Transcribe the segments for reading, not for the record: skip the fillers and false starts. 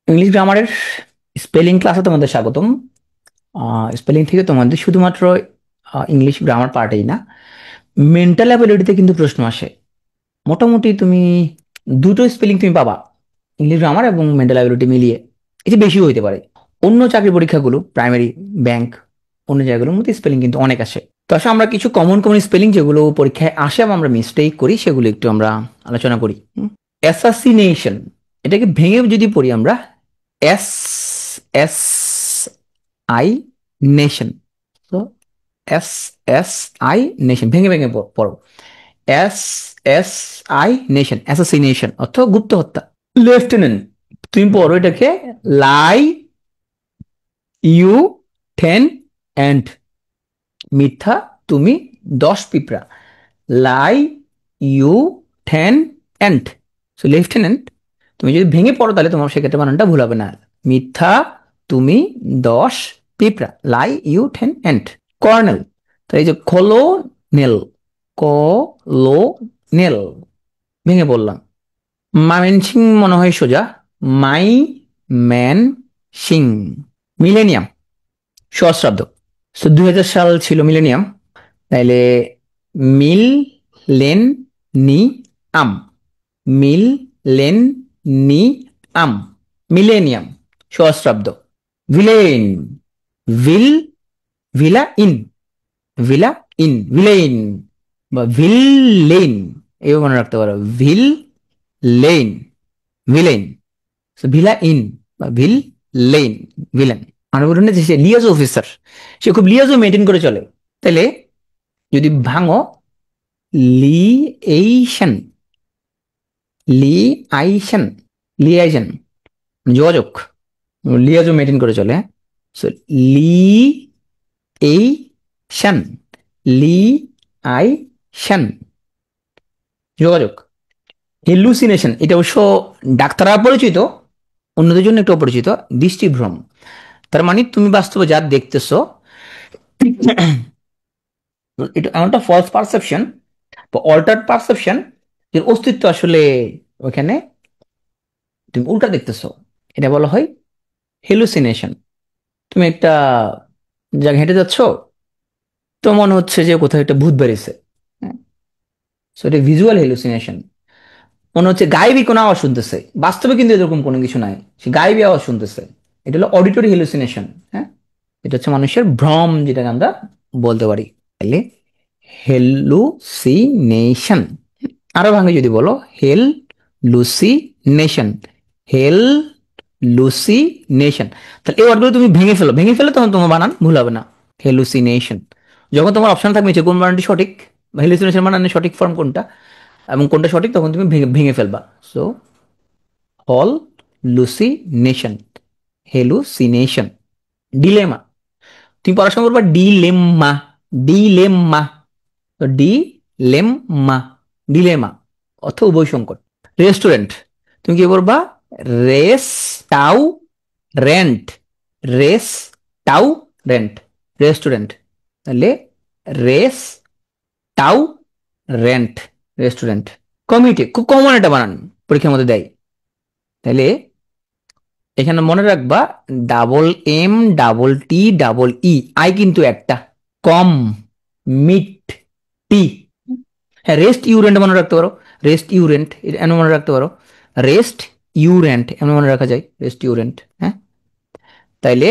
English গ্রামারের spelling ক্লাসে তোমাদের স্বাগতম। স্পেলিং থেকে তোমাদের শুধুমাত্র ইংলিশ গ্রামার পার্টেই না, মেন্টাল অ্যাবিলিটিতে কিন্তু প্রশ্ন আসে। মোটামুটি তুমি দুটো স্পেলিং তুমি পাবা, ইংলিশ গ্রামার এবং মেন্টাল অ্যাবিলিটি মিলিয়ে। এটি বেশিও হইতে পারে। অন্য চাকরি পরীক্ষাগুলো, প্রাইমারি, ব্যাংক, অন্য জায়গাগুলোর মধ্যে স্পেলিং কিন্তু অনেক আসে। তো আসলে আমরা কিছু কমন কমন স্পেলিং যেগুলো পরীক্ষায় আসে এবং আমরা মিস্টেক করি সেগুলো একটু আমরা আলোচনা করি। অ্যাসাসিনেশন, এটাকে ভেঙে যদি পড়ি আমরা, এস এস আই নেশন। তো এস এস আই নেশন, ভেঙে ভেঙে পড়ো। S S I nation, assassination অর্থ গুপ্ত হত্যা। লেফটেন্যান্ট, তুমি পড়ো এটাকে লাই ইউ টেন অ্যান্ড, মিথ্যা তুমি 10 পিঁপড়া। Lie you ten ant, so lieutenant তুমি যদি ভেঙে পড়ো তাহলে তোমার সেক্ষেত্রে বানানটা ভুল হবে না। মিথ্যা তুমি 10 পিঁপড়া, lie you ten ant. Colonel, তো এই যে কলো নেল, কলো নেল, ভেঙে বললাম। মাইমেন সিং মনে হয় সোজা, মাই ম্যান সিং। মিলেনিয়াম, সহস্রাব্দ, 2000 সাল ছিল মিলেনিয়াম, তাইলে মিল লেন নি আম, millennium, millennium, সহস্রাব্দ। ভিলেন, ভিল, villain, villain, villain বা ভিলেইন, এও মনে রাখতে পারো, villain, villain, villain বা ভিল লেইন, ভিলেন। মানে বলুন যে সে লিয়াজো অফিসার, সে খুব লিয়াজো মেনটেন করে চলে। তাহলে যদি ভাঙো, লিয়েশন, লিআইশন, লিয়াইশন যোগাযোগ, লিয়াজো মেনটেন করে চলে। সো লি এই শান, লি আই শান, যোগাযোগ। হেলুসিনেশন, এটা অবশ্য ডাক্তাররা পরিচিত, অন্যদের জন্য একটু অপরিচিত। দৃষ্টিভ্রম, তার মানে তুমি বাস্তবে যা দেখতেছো এটা এমনটা ফলস পারসেপশন বা অল্টার্ড পারসেপশন, এর অস্তিত্ব আসলে ওখানে তুমি উল্টা দেখতেছো, এটা বলা হয় হেলুসিনেশন। তুমি একটা জায়গায় হেঁটে যাচ্ছ, তো মনে হচ্ছে যে কোথাও একটা ভূত বেরিয়েছে, সো এটা ভিজুয়াল হেলুসিনেশন। মনে হচ্ছে গায়েবী কোনো আওয়াজ শুনতেছে, বাস্তবে কিন্তু এরকম কোনো কিছু নাই, সে গায়েবী আওয়াজ শুনতেছে। এটা হলো অডিটরি হেলুসিনেশন। হ্যাঁ, এটা হচ্ছে মানুষের ভ্রম, যেটাকে আমরা বলতে পারি। তাহলে হেলুসিনেশন, আরো ভাঙে যদি বলো হেল লুসিনেশন, হেল লুসিনেশন। তাহলে এই ওয়ার্ডগুলো তুমি ভেঙে ফেলো, ভেঙে ফেলে তখন তোমার বানান ভুল হবে না। হেলুসিনেশন, যখন তোমার অপশন থাকবে যে কোন বানানটি সঠিক বা হেলুসিনেশন বানানের সঠিক ফর্ম কোনটা এবং কোনটা সঠিক, তখন তুমি ভেঙে ভেঙে ফেলবা। সো হল লুসিনেশন, হেলুসিনেশন। ডিলেমা, তুমি পড়াশোনা করবা ডিলেম্মা, ডিলেম্মা, তো ডিলেম্মা, ডিলেমা অর্থ উভয় সংকট। রেস্টুরেন্ট, তুমি কি বলবা, restaurant, restaurant, restaurant. তাহলে restaurant, restaurant. Committee, খুব কমন এটা বানান, পরীক্ষার মধ্যে দেয়। তাহলে এখানে মনে রাখবা, double M double T double E, I কিন্তু একটা, কম মিট টি। হ্যাঁ, রেস্ট ইউরেন্ট মনে রাখতে পারো, রেস্ট ইউরেন্ট এমন মনে রাখতে পারো, রেস্ট ইউরেন্ট এমন মনে রাখা যায়, রেস্ট ইউরেন্ট। হ্যাঁ, তাইলে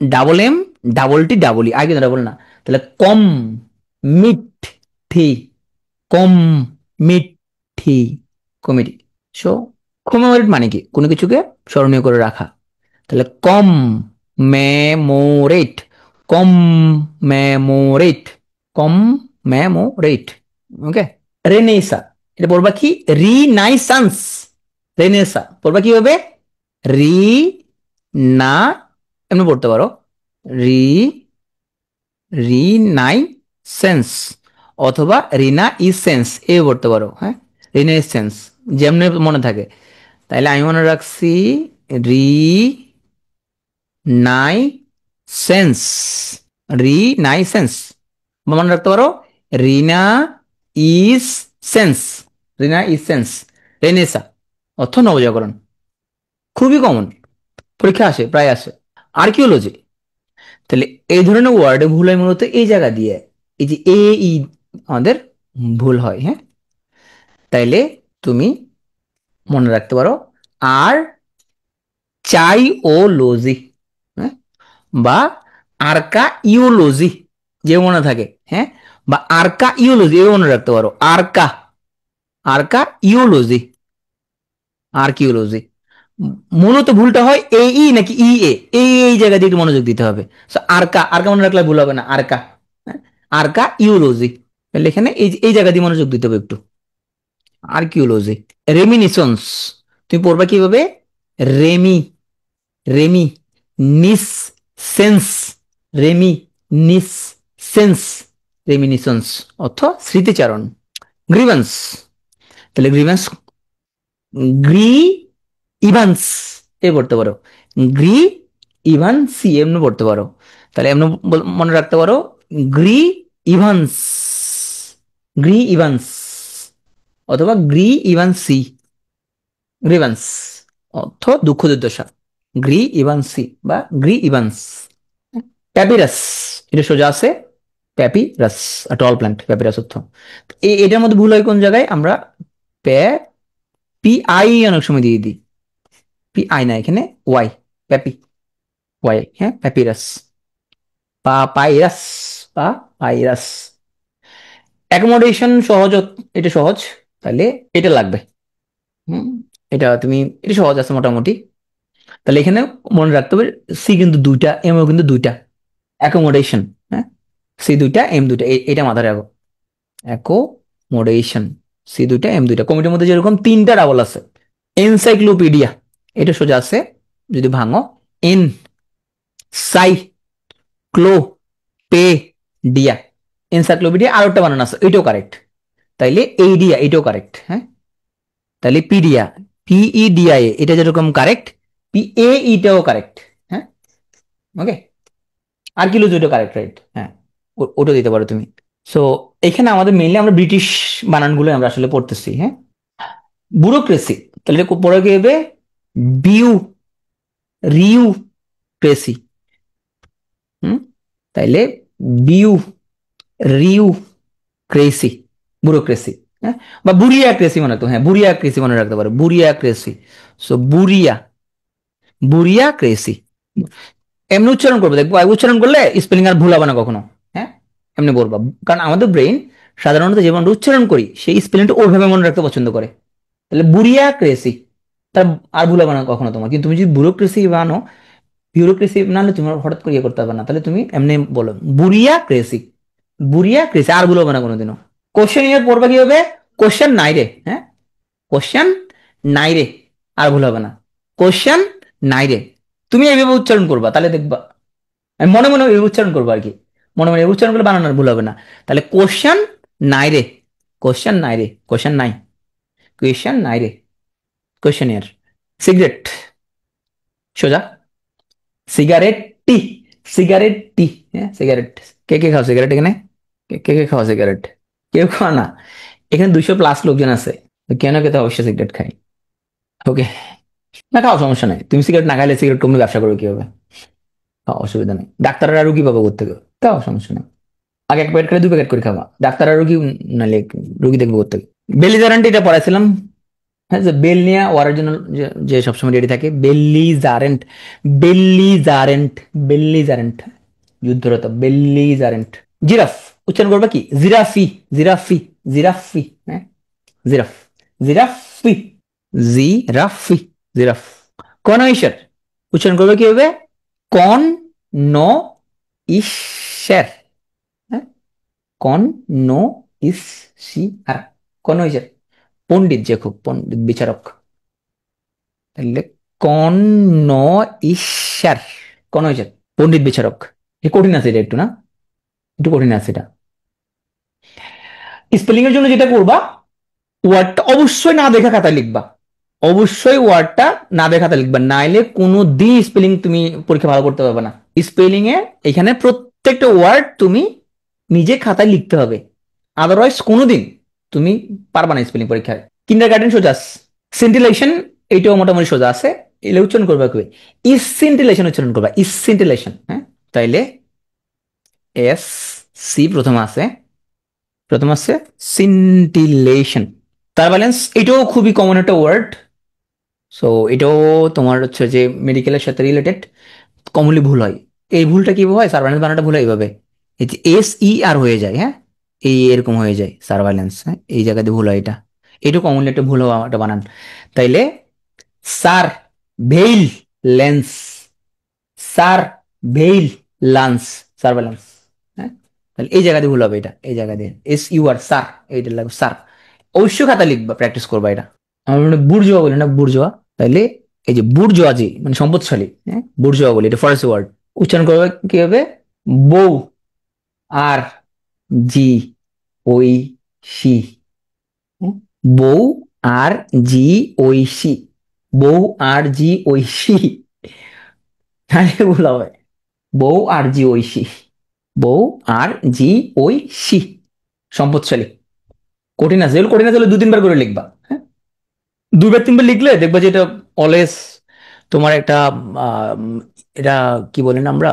double M double T double E, আগে ডাবল না, তাহলে committee, committee, committee. So commemorate মানে কি, কোনো কিছুকে স্মরণীয় করে রাখা। তাহলে কম মেমোরেট, কম মেমোরেট, কম মেমোরেট। ওকে। রেনেসা, এটা বলবা কি, রিনাইসান্স, রেনেসা বলবা কি হবে, রি না, এমনি পড়তে পারো, রি, রিনাইসেন্স অথবা রিনা ইসেন্স এ পড়তে পারো। হ্যাঁ, রিনাইসেন্স যেমনি মনে থাকে। তাইলে আমি মনে রাখছি রি নাই সেন্স, রিনাইসেন্স। মনে রাখতে পারো Rina is sense, Rina is sense, রেনেসা অর্থ নবজাগরণ। খুবই কমন। পরীক্ষা আসে, প্রায় আসে। আর্কিওলজি, তাহলে এই ধরনের ওয়ার্ডে ভুল হয় মূলত এই জায়গা দিয়ে, এই যে এ ই আমাদের ভুল হয়। হ্যাঁ, তাইলে তুমি মনে রাখতে পারো আর চাই ও লজি, হ্যাঁ, বা আরকা ইওলজি যে মনে থাকে। হ্যাঁ, বা আরকা ইওলজি এও মনে রাখতে পারো, আরকা, আরকা ইওলজি, আর্কিওলজি। মূলত ভুলটা হয় এ ই নাকি ই এ, এই জায়গা দিয়ে একটু মনোযোগ দিতে হবে। আরকা, আরকা মনে রাখলে ভুল হবে না, আরকা। হ্যাঁ? আরকা ইউরোজি, তাহলে এখানে এই জায়গা দিয়ে মনোযোগ দিতে হবে একটু, আর্কিওলজি। রেমিনিসন্স তুমি পড়বা কিভাবে, রেমি, রেমি নিস সেন্স, রেমি নিস সেন্স, রেমিনিসন্স অর্থ স্মৃতিচারণ। গ্রিভেন্স, তাহলে গ্রিভেন্স গ্রি ইভান্স এ পড়তে পারো, গ্রি ইভান্সি এমনি পড়তে পারো। তাহলে এমনি মনে রাখতে পারো, গ্রি ইভান্স, গ্রি ইভান্স অথবা গ্রি ইভান্সি, গ্রিভান্স অর্থ দুঃখ দুর্দশা, গ্রি ইভান্সি বা গ্রি ইভান্স। প্যাপিরাস, এটা সোজা আছে, প্যাপিরাস টল প্ল্যান্ট, প্যাপিরাস অর্থ। এটার মধ্যে ভুল হয় কোন জায়গায়, আমরা প্যা পি আই অনেক সময় দিয়ে দিই, পি আই না, এখানে ওয়াই, প্যাপি, ওয়াই। হ্যাঁ, প্যাপিরাস বা পাইরাস, বা পাইরাস। অ্যাকোমোডেশন সহজ, এটা সহজ, তাহলে এটা লাগবে। হুম, এটা তুমি, এটা সহজ আছে মোটামুটি। তাহলে এখানে মনে রাখতে হবে সি কিন্তু দুইটা, এম ও কিন্তু দুইটা, অ্যাকোমোডেশন। হ্যাঁ, সি দুইটা এম দুইটা, এটা মাথায় রাখো, অ্যাকোমোডেশন, সি দুইটা এম দুইটা। কমিটির মধ্যে যেরকম তিনটা ডাবল আছে, এনসাইক্লোপিডিয়া, এটা সোজা আছে যদি ভাঙো, এন সাই ক্লো পে ডিয়া, এনসাইক্লোপিডিয়া আর একটা বানানো আছে, এটাও কারেক্ট। তাইলে এই ডিয়া এটাও কারেক্ট। হ্যাঁ, তাহলে পিডিয়া, পিই ডিআই এটা যেরকম কারেক্ট, পি এ ইটাও কারেক্ট। হ্যাঁ, ওকে, আর কিলো দুটো কারেক্ট, রাইট। হ্যাঁ, ওটা দিতে পারো তুমি। সো এখানে আমাদের মেইনলি আমরা ব্রিটিশ বানানগুলো আমরা আসলে পড়তেছি। হ্যাঁ, ব্যুরোক্রেসি, তাহলে এটা পড়ে কি হবে, বিউ রিউ ক্রেসি। হুম, তাইলে বিউ রিউ ক্রেসি, ব্যুরোক্রেসি। হ্যাঁ, বা বুরিয়া ক্রেসি মনে রাখতো, হ্যাঁ বুরিয়া ক্রেসি মনে রাখতে পারো, বুরিয়া ক্রেসি। সো বুরিয়া, বুরিয়া ক্রেসি এমনি উচ্চারণ করবে, দেখবো উচ্চারণ করলে স্পেলিং আর ভুল হবে না কখনো। হ্যাঁ, এমনি বলবো, কারণ আমাদের ব্রেন সাধারণত যেমন উচ্চারণ করি সেই স্পেলিংটা ওইভাবে মনে রাখতে পছন্দ করে। তাহলে বুরিয়া ক্রেসি, তার আর ভুল হবে না কখনো তোমার। কিন্তু তুমি যদি ব্যুরোক্রেসি বানো, ব্যুরোক্রেসি নাহলে তুমি হঠাৎ করে ইয়ে করতে পারবে না। তাহলে তুমি এমনি বলো বুরিয়া ক্রেসি, বুরিয়া ক্রেসি, আর ভুল হবে না কোনোদিনও। কোশ্চেন ইয়ার পড়বা কি হবে, কোশ্চেন নাই রে। হ্যাঁ, কোশ্চেন নাই রে, আর ভুল হবে না, কোশ্চেন নাই রে। তুমি এইভাবে উচ্চারণ করবা, তাহলে দেখবা, আমি মনে মনে এই উচ্চারণ করবো আর কি, মনে মনে এই উচ্চারণ করলে বানানোর ভুল হবে না। তাহলে কোশ্চেন নাই রে, কোশ্চেন নাই রে, কোশ্চেন নাই, কোয়েশ্চেন নাই রে, কোশ্চেন ইয়ার। সিগারেট, সোজা, সিগারেট টি, সিগারেট টি। হ্যাঁ, সিগারেট, কে কে খাও সিগারেট এখানে, কে কে খাও সিগারেট, কেউ খাও না, এখানে 200+ লোকজন আছে, কেন কে তো অবশ্যই সিগারেট খাই। ওকে, না খাও সমস্যা নাই, তুমি সিগারেট না খাইলে সিগারেট কমে ব্যবসা করবে কি হবে, খাও, অসুবিধা নেই, ডাক্তাররা রুগী পাবো কোথেকে, খাও সমস্যা নেই। আগে 1 প্যাকেট খেলে 2 প্যাকেট করে খাওয়া, ডাক্তাররা রুগী, নাহলে রুগী দেখবো কোথেকে। বেলিজারেন্ট এটা পড়াইছিলাম। হ্যাঁ, যে বেল নিয়ে ওয়ারের জন্য যে যে সবসময় রেডি থাকে, বেলিজারেন্ট, বেলিজারেন্ট, বেলিজারেন্ট, যুদ্ধরত, বেলিজারেন্ট। জিরাফ, উচ্চারণ করবে কি, জিরাফি, জিরাফি, জিরাফি। হ্যাঁ, জিরাফ, জিরাফি, জিরাফি, জিরাফ। কনইশার, উচ্চারণ করবে কি হবে, কন ন ঈশ্বর। হ্যাঁ, কন নো ইস সি আর, কোন হয়েছে, পণ্ডিত যে খুব পণ্ডিত বিচারক, তাহলে কন নো ঈশ্বর, কোন হয়েছে, পণ্ডিত বিচারক। এ কঠিন আছে এটা একটু, না একটু কঠিন আছে এটা। স্পেলিং এর জন্য যেটা করবা, ওয়ার্ডটা অবশ্যই না দেখা খাতায় লিখবা, অবশ্যই ওয়ার্ডটা না দেখা খাতায় লিখবা, নাইলে কোনো দিন স্পেলিং তুমি পরীক্ষা ভালো করতে পারবে না। স্পেলিং এ এখানে প্রত্যেকটা ওয়ার্ড তুমি নিজে খাতায় লিখতে হবে, আদারওয়াইজ কোনোদিন তুমি পারবা না স্পেলিং পরীক্ষায়। কিন্ডার গার্ডেন সোজাস, সেন্টিলেশন এইটাও মোটামুটি সোজা আছে। এলে উচ্চারণ করবা কি, ইসিন্টিলেশন উচ্চারণ করবা, ইসিন্টিলেশন। হ্যাঁ, তাইলে এস সি প্রথম আছে, প্রথম আছে সিন্টিলেশন। তার ব্যালেন্স, এটাও খুবই কমন একটা ওয়ার্ড। সো এটাও তোমার হচ্ছে যে মেডিকেলের সাথে রিলেটেড, কমনলি ভুল হয়। এই ভুলটা কিভাবে হয়, সার্ভাইলেন্স বানানটা ভুল হয় এইভাবে, এই যে এস ই আর হয়ে যায়, হ্যাঁ, এই এরকম হয়ে যায় সার্ভাইলেন্স, হ্যাঁ, এই জায়গাতে ভুল হয় এটা। এটা কমনলি একটা ভুল হওয়া একটা বানান। তাইলে সার ভেইল লেন্স, সার ভেইল লান্স, সার্ভাইলেন্স। হ্যাঁ, তাহলে এই জায়গাতে ভুল হবে, এটা এই জায়গা দিয়ে এস ইউ আর সার, এইটা লাগবে সার। অবশ্যই খাতা লিখবা, প্র্যাকটিস করবা এটা। আমরা মানে বুর্জোয়া বলি না, বুর্জোয়া। তাইলে এই যে বুর্জোয়া, যে মানে সম্পদশালী, হ্যাঁ, বুর্জোয়া বলি, এটা ফরাসি ওয়ার্ড। উচ্চারণ করবে কি হবে, বউ আর জি ওই সি, হুম? বউ আর জি ঐশী, বউ আর জি ঐশী, তাহলে ভুল হবে, বউ আর জি ঐশী, বউ আর জি ঐশী, সম্পদশালী। কঠিন আছে, এগুলো কঠিন আছে, হলে দু তিনবার করে লিখবা, হ্যাঁ, দুইবার তিনবার লিখলে দেখবা যে এটা অলওয়েজ তোমার একটা এটা কি বলেন আমরা,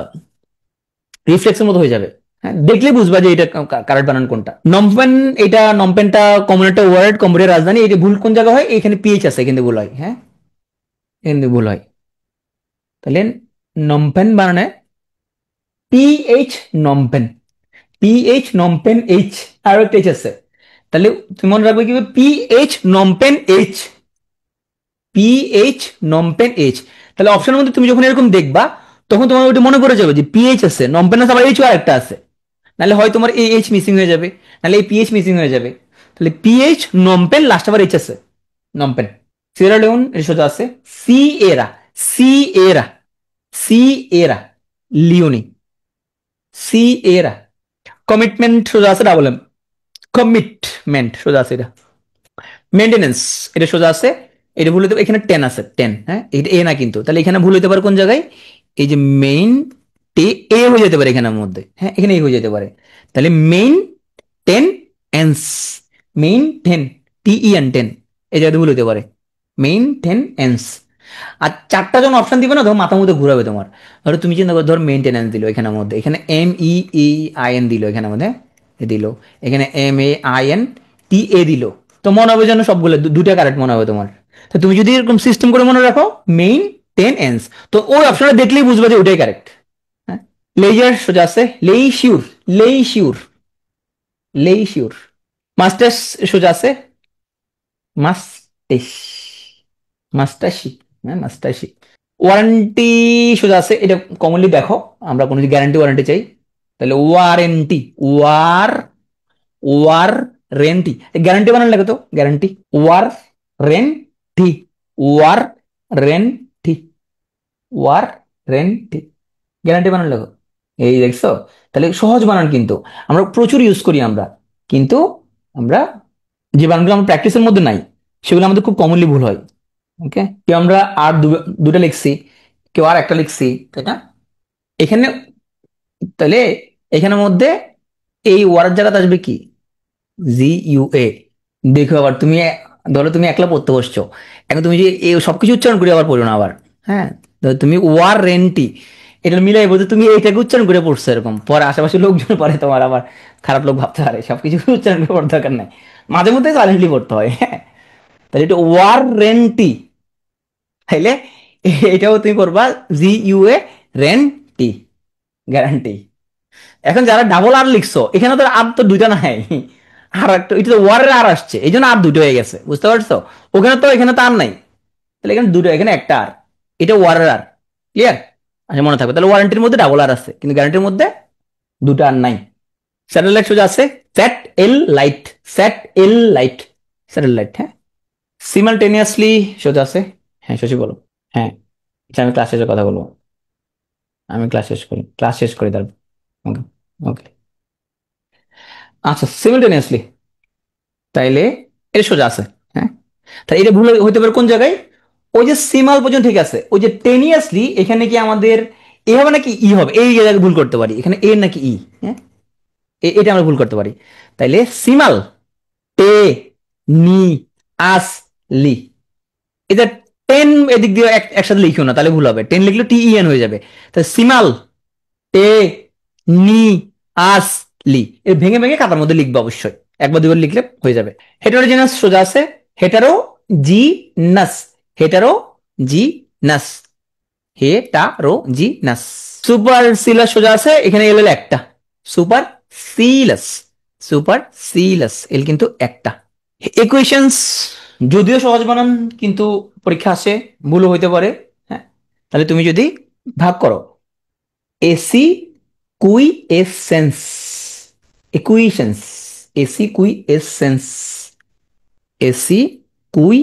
রিফ্লেক্সের মতো হয়ে যাবে। হ্যাঁ, দেখলে বুঝবা যে এটা কারেক্ট বানান কোনটা। নমপেন, এটা নমপেনটা কমন একটা ওয়ার্ড, কম্বোডিয়ার রাজধানী। এটা ভুল কোন জায়গা হয়, এখানে পিএইচ আছে, এখানে ভুল হয়, হ্যাঁ, এখানে ভুল হয়। তাহলে নমপেন বানানে PH, Phnom Penh, PH Phnom Penh H, আরো একটা এইচ আছে। তাহলে তুমি মনে রাখবে কি, PH Phnom Penh H, PH Phnom Penh H. তাহলে অপশনের মধ্যে তুমি যখন এরকম দেখবা, তখন তোমার ওইটা মনে পড়ে যাবে যে পিএইচ আছে, নমপেন আছে, আবার এইচ আর একটা আছে। নাহলে হয় তোমার এই এইচ মিসিং হয়ে যাবে, নাহলে এই পিএইচ মিসিং হয়ে যাবে। তাহলে পিএইচ নমপেন, লাস্ট আবার এইচ আছে, নমপেন। সিয়েরা লিওন এর সোজা আছে সি এরা, সি এরা, সি এরা লিওনি, সি এরা। কমিটমেন্ট সোজা আছে ডাবল এম, কমিটমেন্ট সোজা আছে এটা। মেনটেনেন্স, এটা সোজা আছে, এটা ভুল হতে পারে, এখানে টেন আছে, টেন, হ্যাঁ, এটা এ না কিন্তু, তাহলে এখানে ভুল হতে পারে কোন জায়গায়, এই যে মেইন টে, এ হয়ে যেতে পারে এখানের মধ্যে, হ্যাঁ, এখানে এ হয়ে যেতে পারে। তাহলে মেইন টেন এন্স, মেইন টেন, টিই এন টেন, এই জায়গাতে ভুল হতে পারে, মেইন টেন এন্স। আর চারটা যখন অপশন দিবে না, ধর মাথার মধ্যে ঘুরাবে তোমার। ধরো তুমি চিন্তা করো, ধর মেইনটেনেন্স দিল এখানের মধ্যে, এখানে M E E I N দিল এখানের মধ্যে, দিল এখানে M A I N T A দিল, তো মনে হবে যেন সবগুলো দুটা কারেক্ট মনে হবে তোমার। তো তুমি যদি এরকম সিস্টেম করে মনে রাখো, মেইন টেন এন্স, তো ওই অপশনটা দেখলেই বুঝবে যে ওটাই কারেক্ট। হ্যাঁ, লেজার সোজা আছে লেই শিওর, লেই শিওর, লেই শিওর। মাস্টার্স সোজা আছে মাস্টেশ, মাস্টাশি, হ্যাঁ, মাস্টাশি। ওয়ারেন্টি সোজা আছে, এটা কমনলি দেখো, আমরা কোনো যদি গ্যারান্টি ওয়ারেন্টি চাই, তাহলে warranty, war, warranty, guarantee বানান লাগে তো, guarantee, warranty, warranty, warranty, guarantee বানান লাগো। এই দেখছো, তাহলে সহজ বানান কিন্তু আমরা প্রচুর ইউজ করি আমরা, কিন্তু আমরা যে বানানগুলো আমরা প্র্যাকটিসের মধ্যে নাই, সেগুলো আমাদের খুব কমনলি ভুল হয়। ওকে, কেউ আমরা আর দুটা লিখছি, কেউ আর একটা লিখছি, তাই না, এখানে। তাহলে এখানের মধ্যে এই ওয়ার্ড জায়গাতে আসবে কি, জি ইউ এ। দেখো আবার তুমি, ধরো তুমি একলা পড়তে বসছো, এখন তুমি যে এই সবকিছু উচ্চারণ করে আবার পড়ো না আবার, হ্যাঁ, তো তুমি ওয়ার রেন্টি, এটা মিলাই বলতে তুমি এইটাকে উচ্চারণ করে পড়ছো, এরকম পরে আশেপাশে লোকজন পরে তোমার আবার খারাপ লোক ভাবতে পারে, সবকিছু উচ্চারণ করে পড়ার দরকার নাই, মাঝে মধ্যে সাইলেন্টলি পড়তে হয়, হ্যাঁ। তাহলে এটা ওয়ার রেন্টি, তাইলে এটাও তুমি করবা জি ইউ এ রেন্টি, গ্যারান্টি। এখন যারা ডাবল আর লিখছো, এখানে তো আর তো দুইটা নাই, আর একটা, এটা তো ওয়ারের আর আসছে, এই জন্য আর দুটো হয়ে গেছে, বুঝতে পারছো, ওখানে তো, এখানে তো আর নাই, তাহলে এখানে দুটো, এখানে একটা আর, এটা ওয়ারের আর, ক্লিয়ার, আচ্ছা মনে থাকবে। তাহলে ওয়ারেন্টির মধ্যে ডাবল আর আছে, কিন্তু গ্যারান্টির মধ্যে দুটো আর নাই। স্যাটেলাইট সোজা আছে স্যাট এল লাইট, স্যাট এল লাইট, স্যাটেলাইট, হ্যাঁ। সিমালটেনিয়াসলি সোজা আছে, হ্যাঁ শশী বলো। হ্যাঁ, আচ্ছা আমি ক্লাস শেষে কথা বলবো, আমি ক্লাস শেষ করি, ক্লাস শেষ করি তারপর। ওকে, ওকে, আচ্ছা সিমালটেনিয়াসলি, তাইলে এটা সোজা আছে, হ্যাঁ। তাহলে এটা ভুল হইতে পারে কোন জায়গায়, ওই যে সিমাল পর্যন্ত ঠিক আছে, ওই যে টেনিয়াসলি, এখানে কি আমাদের এ হবে নাকি ই হবে, এই জায়গায় ভুল করতে পারি, এখানে এ নাকি ই, হ্যাঁ, এটা আমরা ভুল করতে পারি। তাইলে সিমাল টে নি আস লি, এটা টেন এদিক দিয়ে একসাথে লিখিও না, তাহলে ভুল হবে। টেন লিখলে TEN হয়ে যাবে। তাহলে সিমাল টে নি আস লি, এর ভেঙে ভেঙে খাতার মধ্যে লিখবে অবশ্যই, একবার দুবার লিখলে হয়ে যাবে। হেটারোজিনাস সোজা আছে হেটারো জি নাস, হেটারো জি নাস, হেটারো জি নাস। সুপার সিলাস সোজা আছে, এখানে এল এল একটা, সুপার সিলাস, সুপার সিলাস এল কিন্তু একটা। ইকুয়েশনস যদিও সহজ বানান, কিন্তু পরীক্ষা আসে ভুলও হইতে পারে। হ্যাঁ, তাহলে তুমি যদি ভাগ করো এসি কুই এসেন্স, ইকুয়েশনস এসি কুই এসেন্স, এসি কুই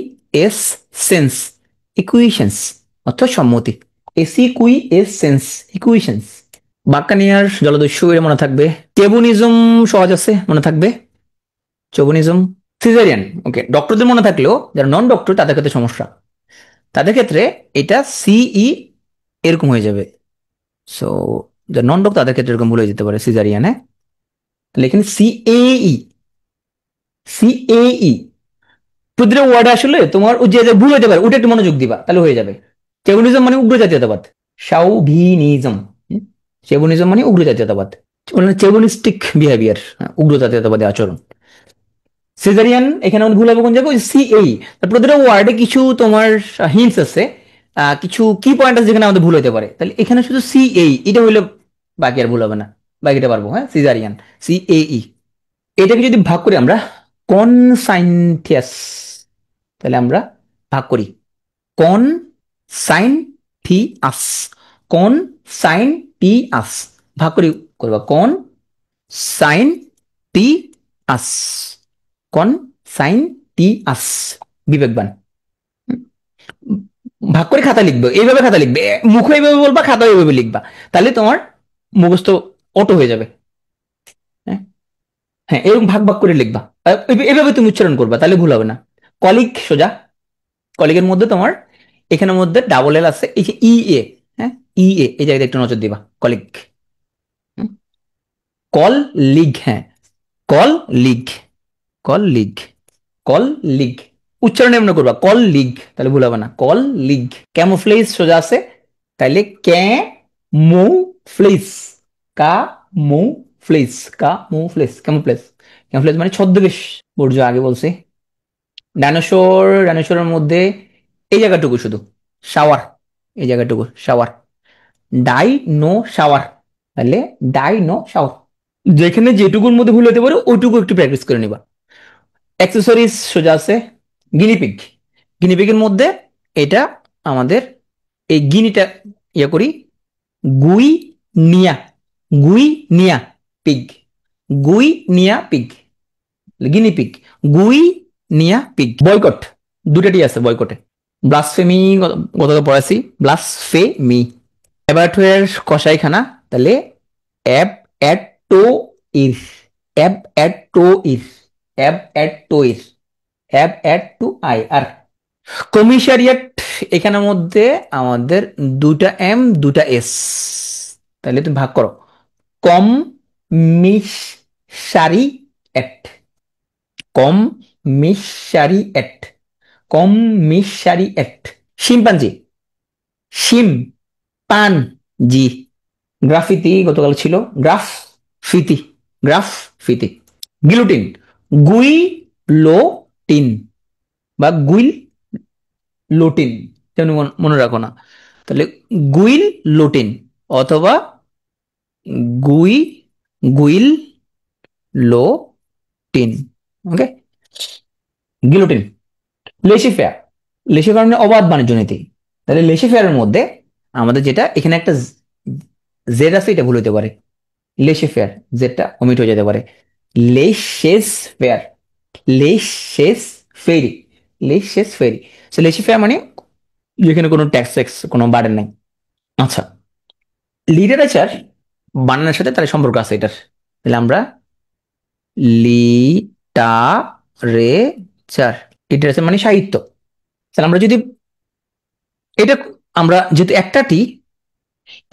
এসেন্স ইকুয়েশনস অর্থাৎ সম্মতি, এসি কুই এসেন্স ইকুয়েশনস। বাক্যানিয়ার জলদস্যু এর মনে থাকবে। চেবুনিজম সহজ আছে, মনে থাকবে চেবুনিজম। সিজারিয়ান ওকে, ডক্টরদের মনে থাকলেও যারা নন ডক্টর তাদের ক্ষেত্রে সমস্যা, তাদের ক্ষেত্রে এটা সিই এরকম হয়ে যাবে। সো যারা নন ডক্টর তাদের ক্ষেত্রে এরকম ভুল হয়ে যেতে পারে সিজারিয়ান। হ্যাঁ, তাহলে এখানে সিএই, সিএই প্রতিটা ওয়ার্ডে আসলে তোমার যে ভুল হতে পারে ওটা একটু মনোযোগ দিবা, তাহলে হয়ে যাবে। চেবুনিজম মানে উগ্র জাতীয়তাবাদ, শাউভিনিজম, চেবুনিজম মানে উগ্র জাতীয়তাবাদ, চেবুনিস্টিক বিহেভিয়ার, উগ্র জাতীয়তাবাদী আচরণ। সিজারিয়ান এখানে আমাদের ভুল হবে কোন জায়গায়, সিএই। প্রতিটা ওয়ার্ডে কিছু তোমার হিন্টস আছে, কিছু কি পয়েন্ট আছে যেখানে আমাদের ভুল হতে পারে, তাহলে এখানে শুধু সিএই এটা হইলে বাকি আর ভুল হবে না, বাকিটা পারবো। হ্যাঁ, সিজারিয়ান সিএই। এটাকে যদি ভাগ করি আমরা কনসাইনথিয়াস, তাহলে আমরা ভাগ করি কন সাইন থি আস, কন সাইন টি আস, ভাগ করি করবা কন সাইন টি আস, কন সাইন টি আস, বিবেকবান। ভাগ করে খাতা লিখবে, এইভাবে খাতা লিখবে, মুখে এইভাবে বলবা, খাতা এইভাবে লিখবা, তাহলে তোমার মুখস্থ অটো হয়ে যাবে। হ্যাঁ, হ্যাঁ এরকম ভাগ ভাগ করে লিখবা, এভাবে তুমি উচ্চারণ করবা, তাহলে ভুল হবে না। কলিক সোজা, কলিগের মধ্যে তোমার এখানের মধ্যে ডাবল এল আছে, এই যে ই এ, হ্যাঁ ই এ, এই জায়গায় একটু নজর দিবা, কলিগ। কল লিগ, হ্যাঁ call league, call league, call league উচ্চারণ এমন করবা কল লিগ, তাহলে ভুল হবে না, কল লিগ। ক্যামোফ্লেজ সোজা আছে, তাইলে ক্যা মো ফ্লেস, কা মো ফ্লেস, কা মো ফ্লেস, ক্যামোফ্লেজ, ক্যামোফ্লেজ মানে ছদ্মবেশ, বর্জ্য আগে বলছি। ডাইনোসর, ডাইনোসরের মধ্যে এই জায়গাটুকু শুধু শাওয়ার, এই জায়গাটুকু শাওয়ার, ডাই নো শাওয়ার, তাহলে ডাই নো শাওয়ার। যেখানে যেটুকুর মধ্যে ভুল হতে পারে ওইটুকু একটু প্র্যাকটিস করে নিবা। অ্যাক্সেসরিজ সোজা আছে, গিনিপিগ, গিনিপিগের মধ্যে এটা আমাদের এই গিনিটা ইয়ে করি, গুই নিয়া, গুই নিয়া পিগ, গুই নিয়া পিগ, গিনিপিগ, গুই নিয়া পিগ। বয়কট দুটাটি আছে বয়কটে। ব্লাসফেমি গতকাল পড়াইছি, ব্লাসফেমি। অ্যাবাটওয়্যার কসাইখানা, তাহলে অ্যাব অ্যাট টো ইর, অ্যাব অ্যাট টো ইর, অ্যাব অ্যাট টো ইর, অ্যাব অ্যাট টু আই আর। কমিশারিয়াট এখানের মধ্যে আমাদের দুটা এম দুটা এস, তাহলে তুমি ভাগ করো কম মিস সারি এট, কম মিস সারি এট, কম মিস সারি এট। শিম্পাঞ্জি, শিম পান জি। গ্রাফিতি গতকাল ছিল, গ্রাফ ফিতি, গ্রাফ ফিতি। গিলোটিন, গুই লো টিন বা গুইল লোটিন, যেন মনে রাখো না, তাহলে গুইল লোটিন অথবা গুই গুইল লোটিন। ওকে, গিলোটিন। লেসিফেয়ার, লেসিফেয়ার মানে অবাধ বাণিজ্য নীতি, তাহলে লেসিফেয়ারের মধ্যে আমাদের যেটা এখানে একটা জেড আছে, এটা ভুল হতে পারে, লেসিফেয়ার জেডটা অমিট হয়ে যেতে পারে, লেসেস ফেয়ার, লেসেস ফেরি, লেসেস ফেরি। সো লেসিফেয়ার মানে যেখানে কোনো ট্যাক্স ট্যাক্স কোনো বার্ডেন নাই। আচ্ছা, লিটারেচার বানানোর সাথে তার সম্পর্ক আছে এটার, তাহলে আমরা লিটারেচার, লিটারেচার মানে সাহিত্য, তাহলে আমরা যদি এটা, আমরা যেহেতু একটা টি,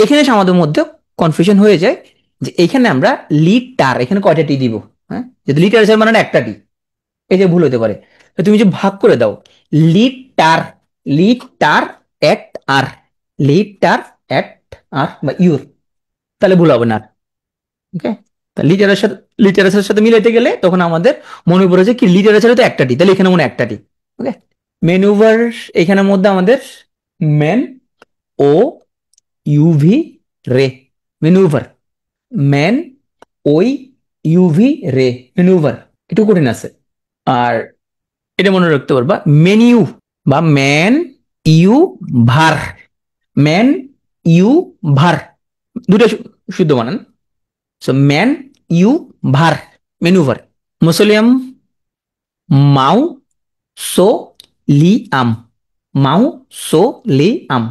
এখানে আমাদের মধ্যে কনফিউশন হয়ে যায় যে এখানে আমরা লিটার, এখানে কয়টা টি দিব, হ্যাঁ যেহেতু লিটারেচার মানে একটা টি, এই যে ভুল হতে পারে, তুমি যে ভাগ করে দাও লিটার, লিটার এট আর, লিটার এট আর বা ইউর, তাহলে ভুল হবে না। ওকে, লিটারেচার, লিটারেচারের সাথে মিলাইতে গেলে তখন আমাদের মনে পড়ে যে কি লিটারেচারে তো একটা টি, তাহলে এখানে মনে একটা টি। ওকে, ম্যানুভার এখানের মধ্যে আমাদের ম্যান ও ইউভি রে, ম্যানুভার, ম্যান ওই ইউভি রে, ম্যানুভার, একটু কঠিন আছে। আর এটা মনে রাখতে পারবা মেনিউ বা ম্যান ইউ ভার, ম্যান ইউ ভার, দুটো শুদ্ধ বানান। সো ম্যান ইউ ভার, ম্যানুভার। মুসলিয়াম মাউ সো লি আম, মাউ সো লি আম।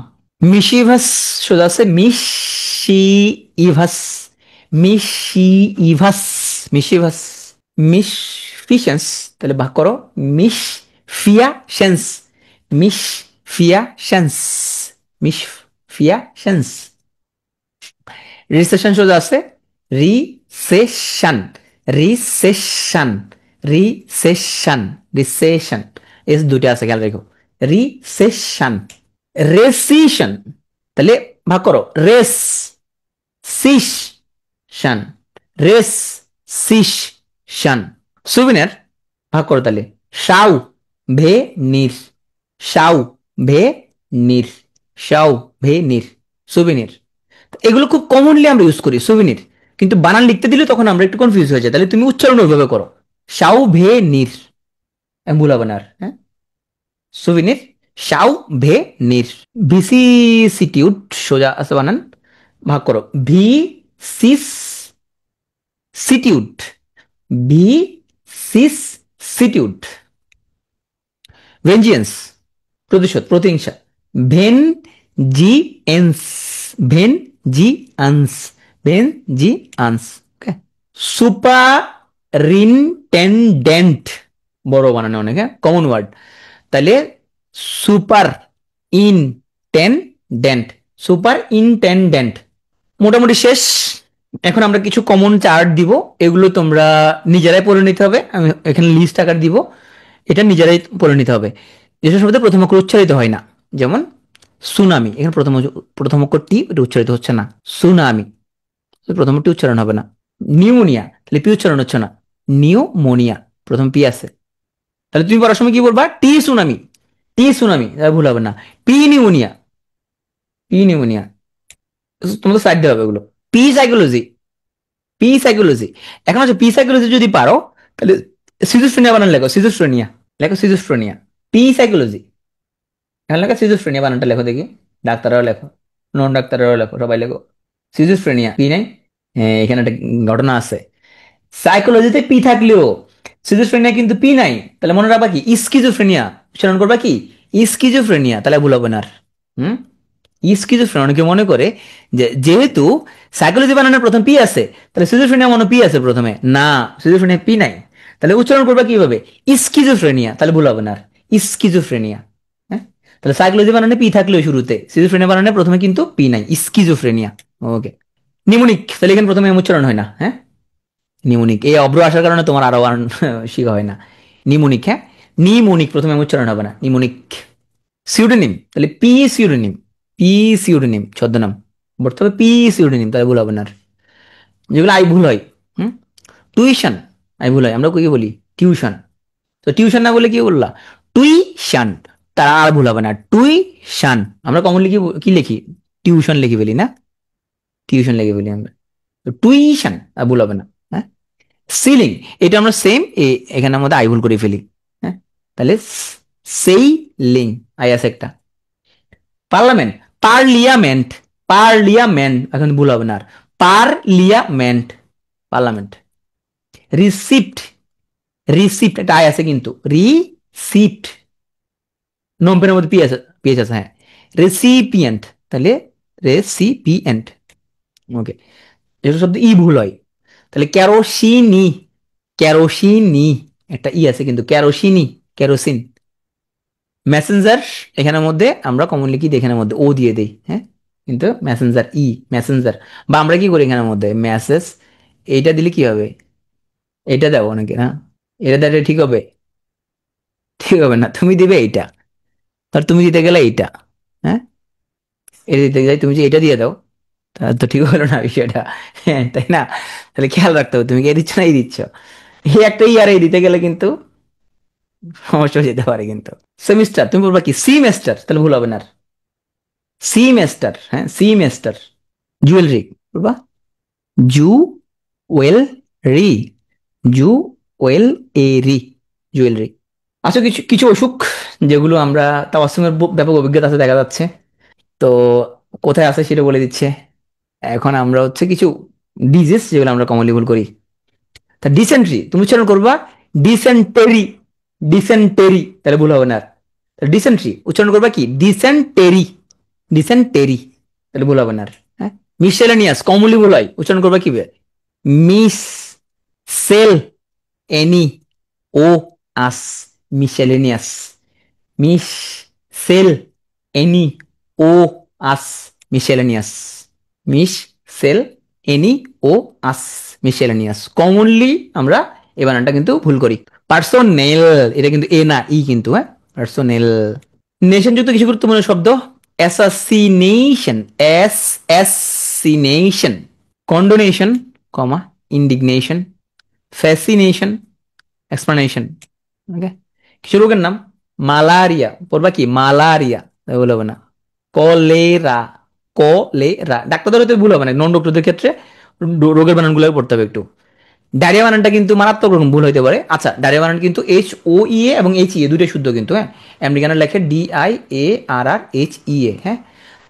মিশিভাস সোজা আছে মিশি ইভাস, মিশি ইভাস, মিশিভাস। মিস ফিশেন্স, তাহলে ভাগ করো misfeasance, misfeasance, misfeasance. Recession সোজা আছে recession, recession, recession, recession, S দুটো আছে খেয়াল রেখো, রিসেশন। রেসিশন, তাহলে ভাগ করো rescission, rescission. সুবিনের ভাগ করো তাহলে সাউ ভে নির, সাউ ভে নির, সাউ ভে নির, সুবিনির। এগুলো খুব কমনলি আমরা ইউজ করি সুবিনির, কিন্তু বানান লিখতে দিলে তখন আমরা একটু কনফিউজ হয়ে যাই। তাহলে তুমি উচ্চারণ ওইভাবে করো সাউ ভে নির, ভুলা বানার, হ্যাঁ, সুবিনির সাউ ভে নির। ভিসিসিটিউড সোজা আছে বানান, ভাগ করো vicissitude, vicissitude. Vengeance প্রতিশোধ, প্রতিহিংসা, vengeance, vengeance, vengeance. Okay, superintendent, বড় বানানো অনেক, হ্যাঁ, কমন ওয়ার্ড। তাহলে সুপার ইনটেন্ডেন্ট, সুপার ইনটেন্ডেন্ট। মোটামুটি শেষ। এখন আমরা কিছু কমন চার্ট দিব, এগুলো তোমরা নিজেরাই পড়ে নিতে হবে, আমি এখানে লিস্ট আকার দিব, এটা নিজেরাই পড়ে নিতে হবে। যেসব শব্দ প্রথম অক্ষর উচ্চারিত হয় না, যেমন সুনামি, এখানে প্রথম অক্ষর টি, এটা উচ্চারিত হচ্ছে না, সুনামি, প্রথম টি উচ্চারণ হবে না। নিউমোনিয়া, তাহলে পি উচ্চারণ হচ্ছে না, নিউমোনিয়া, প্রথম পি আছে। তাহলে তুমি পড়ার সময় কি বলবা টি সুনামি, টি সুনামি, তাহলে ভুল হবে না। পি নিউমোনিয়া, পি নিউমোনিয়া, তোমাদের সাইড দেওয়া হবে এগুলো। P psychology, P psychology. এখন হচ্ছে পি সাইকোলজি যদি পারো তাহলে সিজোফ্রেনিয়া বানান লেখো, সিজোফ্রেনিয়া, লেখো সিজোফ্রেনিয়া, পি সাইকোলজি, এখন লেখো সিজোফ্রেনিয়া, বানানটা লেখো দেখি, ডাক্তাররাও লেখো, নন ডাক্তাররাও লেখো, সবাই লেখো সিজোফ্রেনিয়া। পি নাই, হ্যাঁ, এখানে একটা ঘটনা আছে, সাইকোলজিতে পি থাকলেও সিজোফ্রেনিয়া কিন্তু পি নাই, তাহলে মনে রাখবা কি স্কিজোফ্রেনিয়া, উচ্চারণ করবা কি স্কিজোফ্রেনিয়া, তাহলে ভুল হবে না আর। হুম, স্কিজোফ্রেনিয়া অনেকে মনে করে যে যেহেতু সাইকোলজি বানানোর প্রথম পি আছে তাহলে সিজোফ্রেনিয়া মনে পি আছে প্রথমে, না, সিজোফ্রেনিয়া পি নাই, তাহলে উচ্চারণ করবা কিভাবে স্কিজোফ্রেনিয়া, তাহলে ভুল হবে না আর, স্কিজোফ্রেনিয়া। হ্যাঁ, তাহলে সাইকোলজি বানানে পি থাকলেও শুরুতে, সিজোফ্রেনিয়া বানানে প্রথমে কিন্তু পি নাই, স্কিজোফ্রেনিয়া। ওকে, নিমোনিক, তাহলে এখানে প্রথমে উচ্চারণ হয় না, হ্যাঁ, নিমোনিক, এই অব্র আসার কারণে তোমার আরো শিখা হয় না। নিমোনিক, হ্যাঁ, নিমোনিক, প্রথমে উচ্চারণ হবে না, নিমোনিক। সিউডোনিম, তাহলে পি সিউডোনিম, পি সিউডোনিম ছদ্মনাম, বলতে হবে পি সিউডোনিম, তাহলে ভুল হবে না আর। যেগুলো আই ভুল হয়, হুম, টিউশন, আই ভুল হয়, আমরা কি বলি টিউশন, তো টিউশন না বলে কি বললা টুইশন, তারা আর ভুল হবে না, টুইশন। আমরা কমনলি কি কি লিখি টিউশন লিখি বলি না, টিউশন লিখে বলি আমরা, টুইশন, আর ভুল হবে না। হ্যাঁ, সিলিং, এটা আমরা সেম এখানে আমাদের আই ভুল করে ফেলি, হ্যাঁ, তাহলে সেই লিং, আই আছে একটা। পার্লামেন্ট, পার্লিয়ামেন্ট, পার্লিয়ামেন্ট, এখন ভুল হবে না আর, পার্লিয়ামেন্ট, পার্লামেন্ট। রিসিপ্ট, রিসিপ্ট, এটা আয় আছে কিন্তু, রিসিপ্ট, নম্বরের মধ্যে পিএস আছে, হ্যাঁ, রেসিপিয়েন্ট, তাহলে রেসিপিয়েন্ট। ওকে, যেসব শব্দ ই ভুল হয়, তাহলে ক্যারোসিনি, ক্যারোসিনি, একটা ই আছে কিন্তু, ক্যারোসিনি, ক্যারোসিন। মেসেঞ্জার, এখানের মধ্যে আমরা কমনলি কি এখানের মধ্যে ও দিয়ে দিই, হ্যাঁ, কিন্তু মেসেঞ্জার ই, মেসেঞ্জার, বা আমরা কি করি এখানের মধ্যে মেসেজ, এইটা দিলে কি হবে, এটা দেবো অনেকে, না, এটা দিলে ঠিক হবে, ঠিক হবে না, তুমি দিবে এইটা, তাহলে তুমি দিতে গেলে এইটা, হ্যাঁ, এটা দিতে যাই তুমি যে এটা দিয়ে দাও, তাহলে তো ঠিক হলো না বিষয়টা। হ্যাঁ, তাই না? তাহলে খেয়াল রাখতে হবে তুমি কি এ দিচ্ছ না এই দিচ্ছ। এই একটা ইয়ার এই দিতে গেলে কিন্তু সমস্যা হয়ে যেতে পারে কিন্তু। সেমিস্টার তুমি বলবা কি সিমেস্টার, তাহলে ভুল হবে না আর। সিমেস্টার, হ্যাঁ সিমেস্টার। জুয়েলারি বলবা জু ওয়েল রি, জু ওয়েল এ রি, জুয়েলারি। আচ্ছা, কিছু কিছু অসুখ যেগুলো আমরা তাওয়াসুমের ব্যাপক অভিজ্ঞতা আছে দেখা যাচ্ছে, তো কোথায় আছে সেটা বলে দিচ্ছে। এখন আমরা হচ্ছে কিছু ডিজিজ যেগুলো আমরা কমনলি ভুল করি। তা ডিসেন্ট্রি তুমি উচ্চারণ করবা ডিসেন্টেরি, ডিসেন্টেরি, তাহলে ভুল হবে না আর। ডিসেন্ট্রি উচ্চারণ করবা কি ডিসেন্টেরি, ডিসেন্টেরি, তাহলে ভুল হবে না আর। হ্যাঁ, মিসেলেনিয়াস কমনলি ভুল হয়, উচ্চারণ করবা কি মিস সেল এনি ও আস, মিসেলেনিয়াস, মিস সেল এনি ও আস, মিসেলেনিয়াস, মিস সেল এনি ও আস, মিসেলেনিয়াস। কমনলি আমরা এই বানানটা কিন্তু ভুল করি। পার্সোনেল, এটা কিন্তু এ না ই কিন্তু, হ্যাঁ পার্সোনেল। নেশন যুক্ত কিছু গুরুত্বপূর্ণ শব্দ, অ্যাসাসিনেশন, অ্যাসাসিনেশন, কন্ডোনেশন, কমা, ইন্ডিগনেশন, ফ্যাসিনেশন, এক্সপ্লানেশন। ওকে, কিছু রোগের নাম, মালারিয়া পড়বা কি মালারিয়া, ভুল হবে না। কলেরা, কলেরা, ডাক্তারদের হয়তো ভুল হবে না, নন ডক্টরদের ক্ষেত্রে রোগের বানানগুলো পড়তে হবে একটু। ডায়রিয়া বানানটা কিন্তু মারাত্মক রকম ভুল হইতে পারে। আচ্ছা, ডায়রিয়া বানান কিন্তু এইচ ও ই এ এবং এইচ ই এ দুইটাই শুদ্ধ কিন্তু, হ্যাঁ। আমেরিকানের লেখে D I A R R H E A, হ্যাঁ।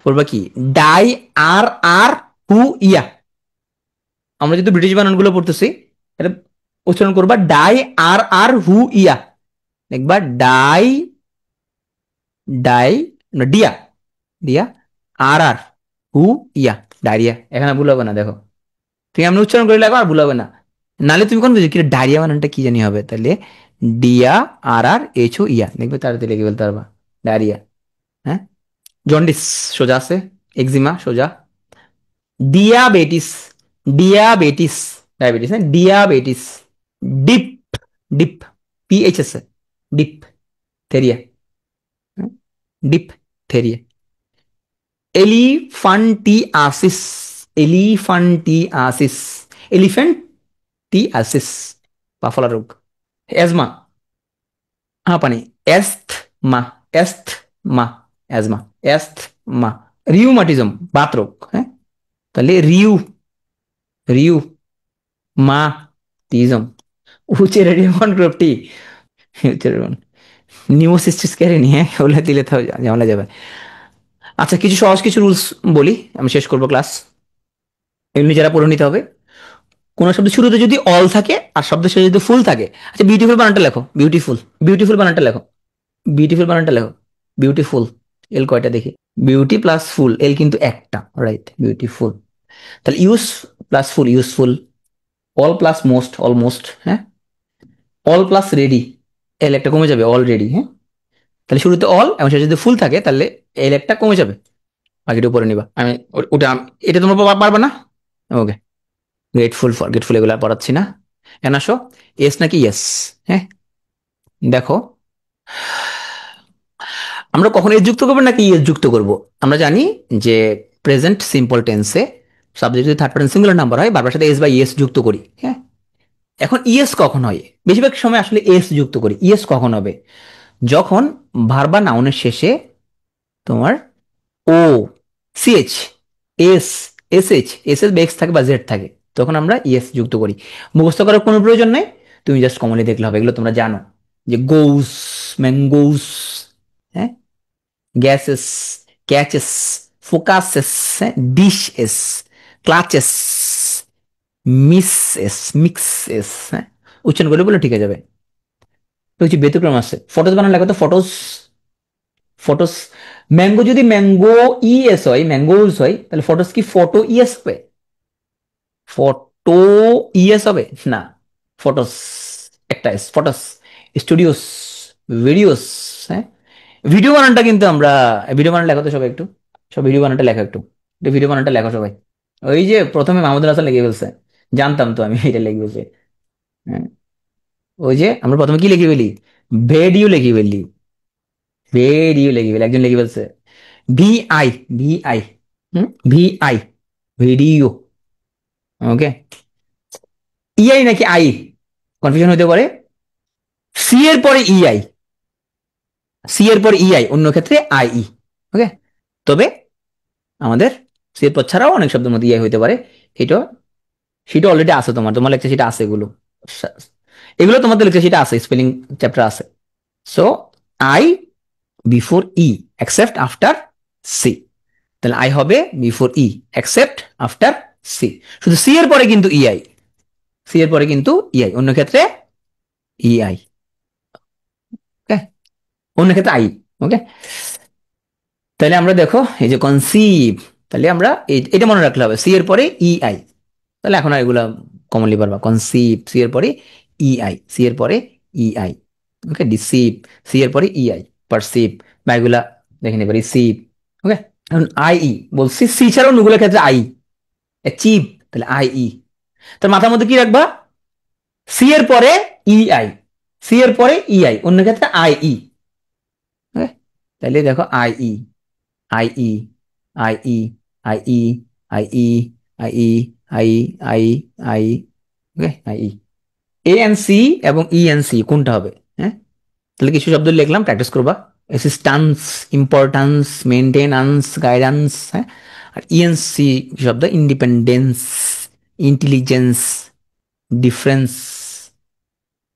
বলবা কি ডাই আর আর হু ইয়া। আমরা যদি ব্রিটিশ বানানগুলো পড়তেছি, এটা উচ্চারণ করবা ডাই আর আর হু ইয়া, দেখবা ডাই, ডাই না ডিয়া, ডিয়া আর আর হু ইয়া, ডায়রিয়া। এখানে ভুল হবে না, দেখো ঠিক আমি উচ্চারণ করে লাগো আর ভুল হবে না। নালে তুমি কোন বুঝো কি ডায়রিয়া বানানটা কি জানি হবে, তাহলে ডিয়া আর আর এইচ ও ইয়া, দেখবে তাড়াতাড়ি লিখে ফেলতে পারবা ডায়রিয়া। হ্যাঁ, জন্ডিস সোজা আছে, এক্সিমা সোজা, ডিয়াবেটিস, ডিয়াবেটিস, ডায়াবেটিস হ্যাঁ, diabetes. Dip, dip, P H S, diphtheria, diphtheria. Elephantiasis, elephantiasis, elephantiasis, পাফলা রোগ। অ্যাজমা, হাঁপানি, asthma, asthma, asthma, asthma. Rheumatism বাত রোগ, হ্যাঁ, তাহলে রিউ, রিউ মা টিজম। উচেরেরিয়ন গ্রুপটি, উচেরেরিয়ন নিউমোসিস্টিস ক্যারেনি, হ্যাঁ ওগুলা দিলে তো ঝামেলা যাবে। আচ্ছা, কিছু সহজ কিছু রুলস বলি, আমি শেষ করবো ক্লাস, এমনি যারা পড়ে নিতে হবে। কোন শব্দ শুরুতে যদি অল থাকে আর শব্দ শেষে যদি ফুল থাকে, আচ্ছা বিউটিফুল বানানটা লেখো, বিউটিফুল, বিউটিফুল বানানটা লেখো, বিউটিফুল বানানটা লেখো, বিউটিফুল, এল কয়টা দেখি, বিউটি প্লাস ফুল, এল কিন্তু একটা, রাইট, বিউটিফুল। তাহলে ইউজ প্লাস ফুল, useful. All plus most, almost, হ্যাঁ। অল প্লাস রেডি, এল একটা কমে যাবে, অলরেডি, হ্যাঁ। তাহলে শুরুতে অল এবং শেষে যদি ফুল থাকে তাহলে এল একটা কমে যাবে, বাকিটা উপরে নিবা। আমি ওটা এটা তোমরা পারবে না। ওকে, গ্রেটফুল, ফরগেটফুল এগুলো আর পড়াচ্ছি না। এখন আসো, এস নাকি ইয়েস, হ্যাঁ দেখো, আমরা কখন এস যুক্ত করবো নাকি ইয়েস যুক্ত করব। আমরা জানি যে প্রেজেন্ট সিম্পল টেন্সে সাবজেক্ট যদি থার্ড পারসন সিঙ্গুলার নাম্বার হয় বারবার সাথে এস বা ইয়েস যুক্ত করি, হ্যাঁ। এখন ইয়েস কখন হয়, বেশিরভাগ সময় আসলে এস যুক্ত করি। ইয়েস কখন হবে, যখন ভার্ব বা নাউনের শেষে তোমার O, CH, S, S H, S S বা এক্স থাকে বা জেড থাকে, তখন আমরা ইয়েস যুক্ত করি। মুখস্থ করার কোনো প্রয়োজন নেই, তুমি জাস্ট কমনলি দেখলে হবে, এগুলো তোমরা জানো, যে গোস, ম্যাঙ্গোস, হ্যাঁ, gases, catches, focuses, dishes, clutches, Mrs, mixes, হ্যাঁ, উচ্চারণ করলে বলে ঠিক হয়ে যাবে। তো কিছু ব্যতিক্রম আছে, ফটোস বানানো লাগে তো ফটোস, ফটোস। ম্যাঙ্গো যদি ম্যাঙ্গো ইএস হয়, ম্যাঙ্গোস হয়, তাহলে ফটোস কি ফটো ইএস হবে, ফটো ইএস হবে না, ফটোস একটা এস, ফটোস। স্টুডিওস, ভিডিওস, হ্যাঁ। ভিডিও বানানটা কিন্তু আমরা, ভিডিও বানান লেখো তো সবাই একটু, সব ভিডিও বানানটা লেখো একটু, ভিডিও বানানটা লেখো সবাই। ওই যে প্রথমে মাহমুদুল হাসান লিখে ফেলছে, জানতাম তো আমি এটা লিখে ফেলছে, হ্যাঁ। ওই যে আমরা প্রথমে কি লিখে ফেলি, ভিডিও লিখে ফেলি, রেডিও লিখে ফেলে, একজন লিখে ফেলছে। VI, VI, VI, video. Okay, EI নাকি আই, কনফিউশন হতে পারে। সি এর পরে ইআই, সি এর পরে ইআই, অন্য ক্ষেত্রে আইই। ওকে, তবে আমাদের সি এর পর ছাড়াও অনেক শব্দের মধ্যে ইআই হতে পারে। এটা, সেটা অলরেডি আছে, তোমার তোমার লেকচার সেটা আছে, এগুলো এগুলো তোমাদের লেকচার সেটা আছে, স্পেলিং চ্যাপ্টার আছে। So I before E except after C, তাহলে আই হবে before E except after C. শুধু সি এর পরে কিন্তু ইআই, সি এর পরে কিন্তু ইআই, অন্য ক্ষেত্রে ইআই। ওকে, অন্য ক্ষেত্রে আই। ওকে, তাহলে আমরা দেখো এই যে কনসিভ, তাহলে আমরা এটা মনে রাখলে হবে, সি এর পরে ইআই। তাহলে এখন আর এগুলা কমনলি পারবা, কনসিভ সি এর পরে ইআই, সি এর পরে ইআই। ওকে, ডিসিভ সি এর পরে ইআই, পারসিভ বা এগুলা দেখে নেবে রিসিভ। ওকে, এখন আইই বলছি, সি ছাড়াও অন্যগুলোর ক্ষেত্রে আই, অ্যাচিভ, তাহলে আইই। তার মাথার মধ্যে কি রাখবা, সি এর পরে ইআই, সি এর পরে ইআই, অন্য ক্ষেত্রে আইই। ওকে, তাহলে দেখো IE, IE, IE, IE, IE, IE, I, I, I. Okay, IE. A N C এবং ই এন সি কোনটা হবে? হ্যাঁ, তাহলে কিছু শব্দ লিখলাম, প্র্যাকটিস করবা। Assistance, importance, maintenance, guidance. হ্যাঁ, আর ইএনসি শব্দ independence, intelligence, difference.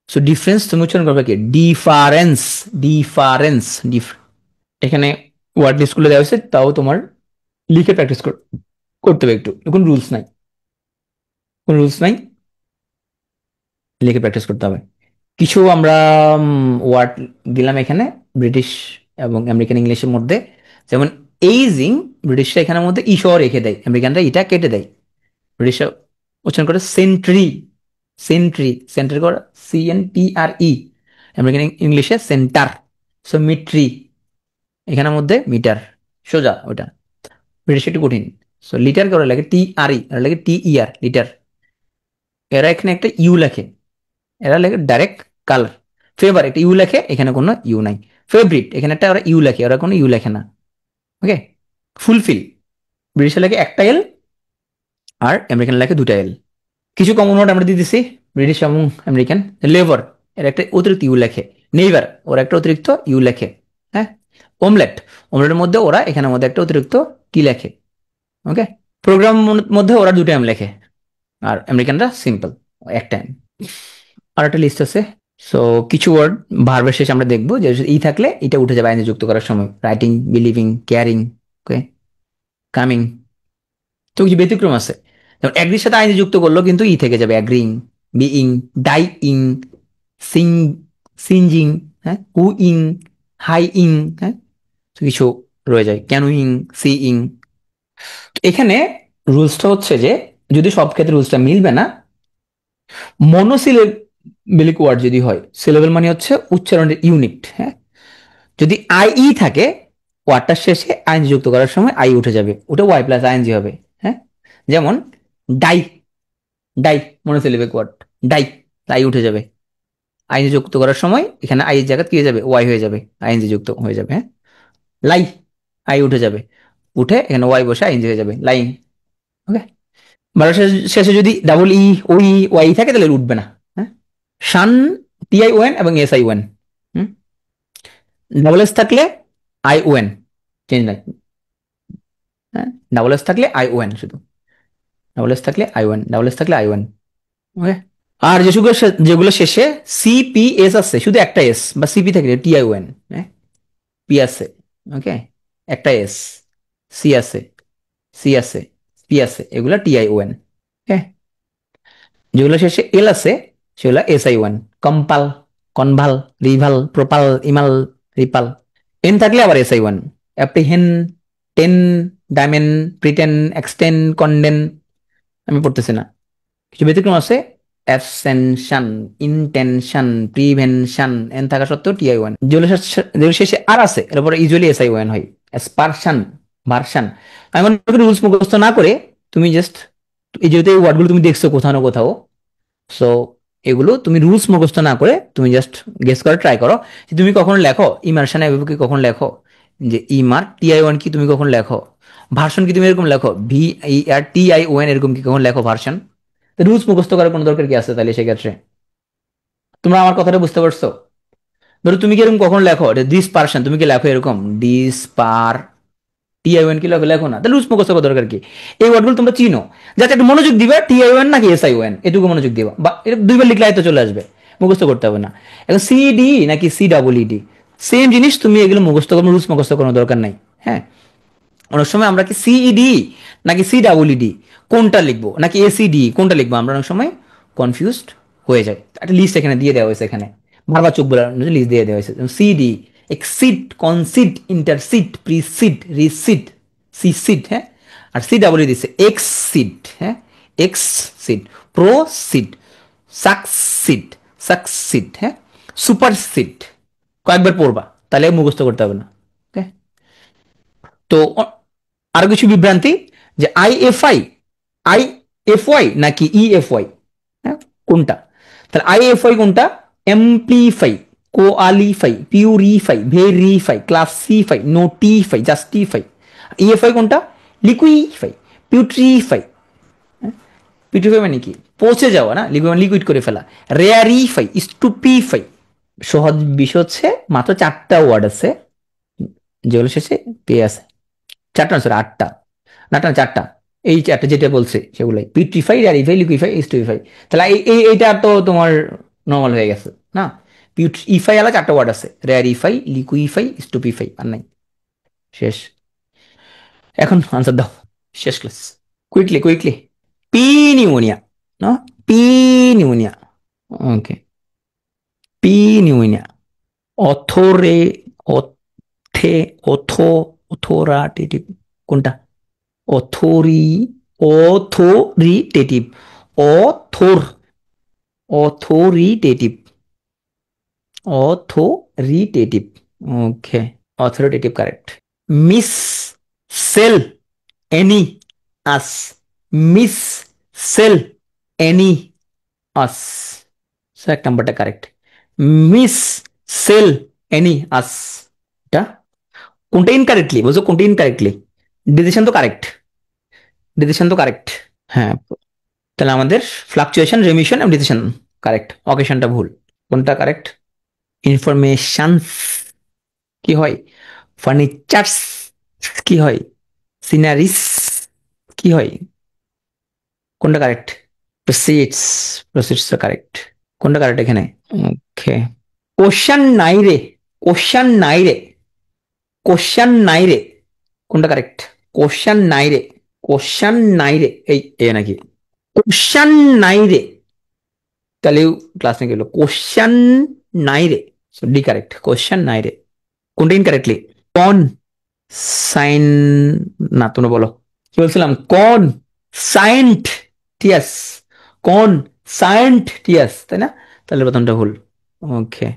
So difference তুমি উচ্চারণ করবে কি, ডিফারেন্স, ডিফারেন্স, এখানে ওয়ার্ড লিস্ট গুলো দেওয়া হয়েছে, তাও তোমার লিখে প্র্যাকটিস করতে হবে একটু, কোন রুলস নাই, কোন রুলস নাই, লিখে প্র্যাকটিস করতে হবে। কিছু আমরা ওয়ার্ড দিলাম এখানে ব্রিটিশ এবং আমেরিকান ইংলিশের মধ্যে, যেমন এইজিং, ব্রিটিশরা এখানের মধ্যে ইসহ রেখে দেয়, আমেরিকানরা এটা কেটে দেয়। ব্রিটিশরা উচ্চারণ করে সেন্ট্রি, সেন্ট্রি, সেন্টার করে CNTRE, আমেরিকান ইংলিশে সেন্টার। সো মিট্রি, এখানের মধ্যে মিটার, সোজা ওটা। ব্রিটিশ একটু কঠিন। সো লিটার করে লাগে TRE, আর লাগে TER, লিটার। এরা এখানে একটা ইউ লেখে, এরা লেখে ডাইরেক্ট কালার। ফেভার একটা ইউ লেখে, এখানে কোনো ইউ নাই। ফেভারিট, এখানে একটা ওরা ইউ লেখে, ওরা কোনো ইউ লেখে না। ওকে, ফুলফিল, ব্রিটিশ লেখে একটা এল, আর আমেরিকান লেখে দুটা এল। কিছু কমন ওয়ার্ড আমরা দিয়ে দিচ্ছি ব্রিটিশ এবং আমেরিকান। লেবার, এর একটা অতিরিক্ত ইউ লেখে। নেইবার, ওরা একটা অতিরিক্ত ইউ লেখে। হ্যাঁ, ওমলেট, ওমলেটের মধ্যে ওরা এখানের মধ্যে একটা অতিরিক্ত টি লেখে। ওকে, প্রোগ্রাম মধ্যে ওরা দুটো এম লেখে, আর আমেরিকানরা সিম্পল একটা এম। আর একটা লিস্ট আছে। সো কিছু ওয়ার্ড ভার্বের শেষে আমরা দেখবো যে ই থাকলে এটা উঠে যাবে আইএনজি যুক্ত করার সময়, রাইটিং, বিলিভিং, কেয়ারিং। ওকে, কামিং। তো কিছু ব্যতিক্রম আছে, যেমন অ্যাগ্রির সাথে আইএনজি যুক্ত করলো কিন্তু ই থেকে যাবে, অ্যাগ্রিং, বিইং, ডাইইং, সিং, সিনজিং, হ্যাঁ, হুইং, হাইইং। হ্যাঁ, তো কিছু রয়ে যায়, ক্যানুইং, সিইং। এখানে রুলসটা হচ্ছে যে যদি সব ক্ষেত্রে রুলসটা মিলবে না, মনোসিলেবিলিক ওয়ার্ড যদি হয়, সিলেবল মানে হচ্ছে উচ্চারণের ইউনিট। হ্যাঁ, যদি আইই থাকে, ওয়ার্ডটার শেষে আইএনজি যুক্ত করার সময় আই উঠে যাবে, ওটা ওয়াই প্লাস আইএনজি হবে। হ্যাঁ, যেমন die, die monosyllabic word, die, I উঠে যাবে। আইএনজি যুক্ত করার সময় এখানে আই এর জায়গায় কি হয়ে যাবে, ওয়াই হয়ে যাবে, আইএনজি যুক্ত হয়ে যাবে। হ্যাঁ, লাই, আই উঠে যাবে, উঠে এখানে ওয়াই বসে আইএনজি হয়ে যাবে, লাইং। ওকে, বারো শেষে যদি ডাবল ই, ওই, ওয়াই থাকে তাহলে উঠবে না। হ্যাঁ, শান, TION এবং SION। ডাবল এস থাকলে ION, চেঞ্জ নাই। হ্যাঁ, ডাবল এস থাকলে ION শুধু, ডাবল এস থাকলে ION, ডাবল এস থাকলে ION। ওকে, আর যেগুলো যেগুলো শেষে CPS আছে, শুধু একটা এস, বা সিপি থাকলে TION। হ্যাঁ, পি আছে। ওকে, একটা এস, সি আছে, সি আছে, পি আছে, এগুলা TION। ওকে, যেগুলো শেষে এল আছে সেগুলো SION, কম্পাল, কনভাল, রিভাল, প্রপাল, ইমাল, রিপাল। এন থাকলে আবার SI1, অ্যাপ্রিহেন, টেন, ডাইমেন, প্রিটেন, এক্সটেন, কন্ডেন। আমি পড়তেছি না, কিছু ব্যতিক্রম আছে, অ্যাবসেনশন, ইনটেনশন, প্রিভেনশন। এন থাকা সত্ত্বেও TI1। যেগুলো শেষে আর আছে এর উপরে ইউজুয়ালি SI1 হয়। স্পারশন, ভার্সন। আমি মনে করি রুলস মুখস্থ না করে তুমি জাস্ট এই যেহেতু এই ওয়ার্ডগুলো তুমি দেখছো কোথাও না কোথাও, সো এগুলো তুমি রুলস মুখস্থ না করে তুমি জাস্ট গেস করে ট্রাই করো যে তুমি কখন লেখো ইমার্শন কি কখন লেখো, যে ইমার TI1 কি তুমি কখন লেখো, ভার্সন কি তুমি এরকম লেখো, VARTION এরকম কি কখন লেখো ভার্সন। রুলস মুখস্থ করার কোনো দরকার কি আছে তাহলে সেক্ষেত্রে? তোমরা আমার কথাটা বুঝতে পারছো? ধরো তুমি কি এরকম কখন লেখো দিস পার্সন, তুমি কি লেখো এরকম দিস পার TI1 কি লেখো, লেখো না, তাহলে রুলস মুখস্থ করার দরকার কি? এই ওয়ার্ডগুলো তোমরা চিনো, যাতে একটু মনোযোগ দিবে TI1 নাকি SION এটুকু মনোযোগ দিবা, বা এটা দুইবার লিখলে তো চলে আসবে, মুখস্থ করতে হবে না। এখন CD নাকি CEED সেম জিনিস, তুমি এগুলো মুখস্থ করো, রুলস মুখস্থ করার দরকার নাই। হ্যাঁ, অনেক সময় আমরা কি CED নাকি CEED কোনটা লিখবো, নাকি ACD কোনটা লিখবো, আমরা অনেক সময় কনফিউজড হয়ে যায়। একটা লিস্ট এখানে দিয়ে দেওয়া হয়েছে, এখানে বারবার চোখ বলার লিস্ট দিয়ে দেওয়া হয়েছে। CD exceed, concede, intercede, precede, recede, secede. হ্যাঁ, আর CEE দিচ্ছে এক্সিড, হ্যাঁ এক্সিড, প্রোসিড, সাকসিড, সাকসিড, হ্যাঁ সুপারসিড। কয়েকবার পড়বা, তাহলে মুখস্থ করতে হবে না। ওকে, তো আরো কিছু বিভ্রান্তি, যে IFI নাকি EFY, হ্যাঁ কোনটা? তাহলে IFI কোনটা? Amplify, qualify, purify, verify, classify, notify, justify. EFI কোনটা? লিকুইফাই, পিউট্রিফাই। পিউট্রিফাই মানে কি? পচে যাওয়া না, লিকুইড করে ফেলা। রেয়ারিফাই, স্টুপিফাই। সহজ বিষয় হচ্ছে মাত্র 4টা ওয়ার্ড আছে যেগুলো শেষে পেয়ে আছে, 4টা না সরি 8টা, না 4টা। এই 4টা যেটা বলছে সেগুলাই পিউট্রিফাই, রেয়ারিফাই, লিকুইফাই, স্টুপিফাই। তাহলে এইটা তো তোমার নর্মাল হয়ে গেছে না? পিউট্রিফাই আলা 4টা ওয়ার্ড আছে, রেয়ারিফাই, লিকুইফাই, স্টুপিফাই, আর নাই, শেষ। এখন আনসার দাও, শেষ class. Quickly quickly. P pneumonia, না P pneumonia, okay P pneumonia. Author, অথে, অথো, অথোরাটেটিভ কোনটা? অথরি, authoritative, author, authoritative, authoritative. Okay, authoritative correct. Miscellaneous, miscellaneous, এক নাম্বারটা correct. Miscellaneous, এটা কোনটা incorrectly বলছো, কোনটা ইনকারেক্টলি? ডিসিশন তো কারেক্ট, ডিসিশন তো কারেক্ট। হ্যাঁ, তাহলে আমাদের ফ্লাকচুয়েশন, রেমিশন এবং ডিসিশন কারেক্ট, অকেশনটা ভুল। কোনটা কারেক্ট? ইনফরমেশন কি হয়? ফার্নিচার্স কি হয়? সিনারিস কি হয়? কোনটা কারেক্ট? Proceeds, proceeds correct. কোনটা কারেক্ট এখানে? ওকে, কোশ্চেন নাই রে, কোশ্চেন নাই রে, কোশ্চেন নাই রে, কোনটা কারেক্ট? কোশ্চেন নাই রে, কোশ্চেন নাই রে, এই এ নাকি কোশ্চেন নাই রে, তাহলে ক্লাস নিয়ে গেল কোশ্চেন নাই রে, ডি কারেক্ট, কোশ্চেন নাই রে। কোনটা ইনকারেক্টলি? কোন সাইন, না তোমরা বলো, কি বলছিলাম? কোন সাইন্ট টিয়াস, কোন সাইন্ট টিয়াস, তাই না? তাহলে প্রথমটা ভুল। Okay,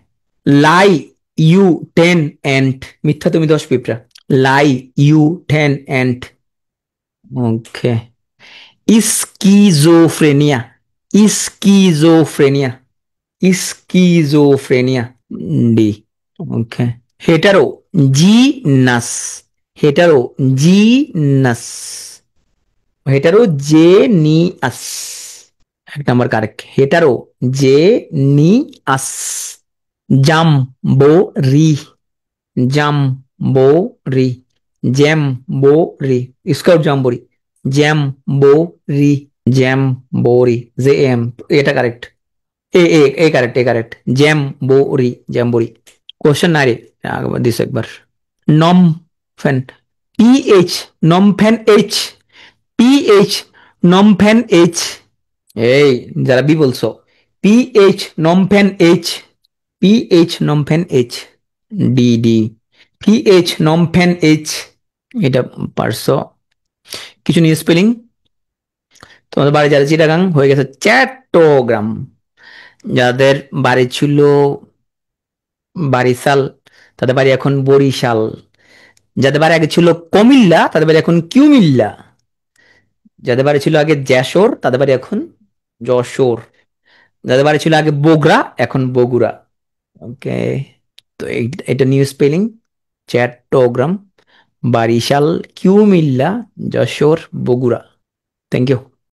lie you ten ant, মিথ্যা তুমি 10 পিঁপড়া। Lie you ten ant. Okay, schizophrenia, schizophrenia, schizophrenia, D. Okay, heterogeneous, heterogeneous, heterogeneous, এক number correct. Heterogeneous. Jamboree, jamboree, jamboree, scout jamboree, jamboree, jamboree, JM, এটা correct. A correct, A correct, jamboree, jamboree. Question না রে, this একবার। নমফেন, PH, নমফেন H, PH, নমফেন H। এই যারা B বলছো, PH নমফেন H, PH নমফেন H, DD, PH নমফেন H। এটা পারছো। কিছু নিয়ে স্পেলিং, তোমাদের বাড়ি যারা চিটাগাং হয়ে গেছে চট্টগ্রাম, যাদের বাড়ি ছিল বারিশাল তাদের বাড়ি এখন বরিশাল, যাদের বাড়ি আগে ছিল কমিল্লা তাদের বাড়ি এখন কিউমিল্লা, যাদের বাড়ি ছিল আগে যশোর তাদের বাড়ি এখন যশোর, যাদের বাড়ি ছিল আগে বগুড়া, এখন বগুড়া। ওকে, তো এটা new spelling. Chattogram, Barishal, Cumilla, Jessore, Bogura. Thank you.